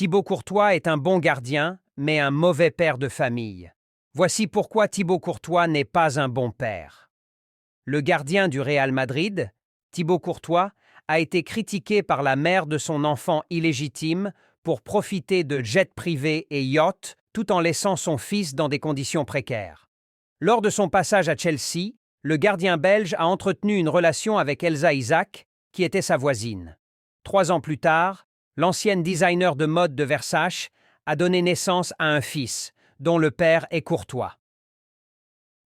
Thibaut Courtois est un bon gardien, mais un mauvais père de famille. Voici pourquoi Thibaut Courtois n'est pas un bon père. Le gardien du Real Madrid, Thibaut Courtois, a été critiqué par la mère de son enfant illégitime pour profiter de jets privés et yachts tout en laissant son fils dans des conditions précaires. Lors de son passage à Chelsea, le gardien belge a entretenu une relation avec Elsa Isaac, qui était sa voisine. 3 ans plus tard, l'ancienne designer de mode de Versace a donné naissance à un fils, dont le père est Courtois.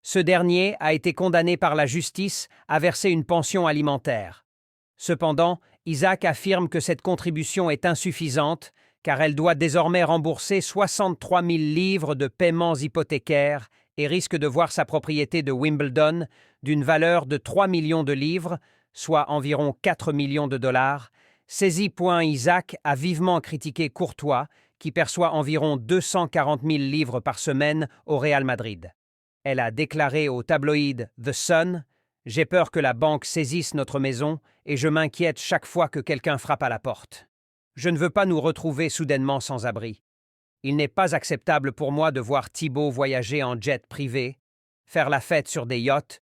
Ce dernier a été condamné par la justice à verser une pension alimentaire. Cependant, Isaac affirme que cette contribution est insuffisante car elle doit désormais rembourser 63 000 livres de paiements hypothécaires et risque de voir sa propriété de Wimbledon, d'une valeur de 3 millions de livres, soit environ 4 millions de dollars, saisie. Isaac a vivement critiqué Courtois, qui perçoit environ 240 000 livres par semaine au Real Madrid. Elle a déclaré au tabloïd The Sun: « J'ai peur que la banque saisisse notre maison et je m'inquiète chaque fois que quelqu'un frappe à la porte. Je ne veux pas nous retrouver soudainement sans abri. Il n'est pas acceptable pour moi de voir Thibaut voyager en jet privé, faire la fête sur des yachts,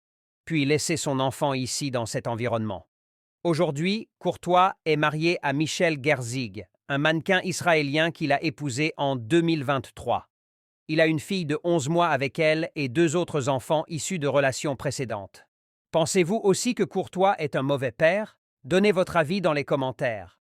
puis laisser son enfant ici dans cet environnement. » Aujourd'hui, Courtois est marié à Michelle Gerzig, un mannequin israélien qu'il a épousé en 2023. Il a une fille de 11 mois avec elle et 2 autres enfants issus de relations précédentes. Pensez-vous aussi que Courtois est un mauvais père? Donnez votre avis dans les commentaires.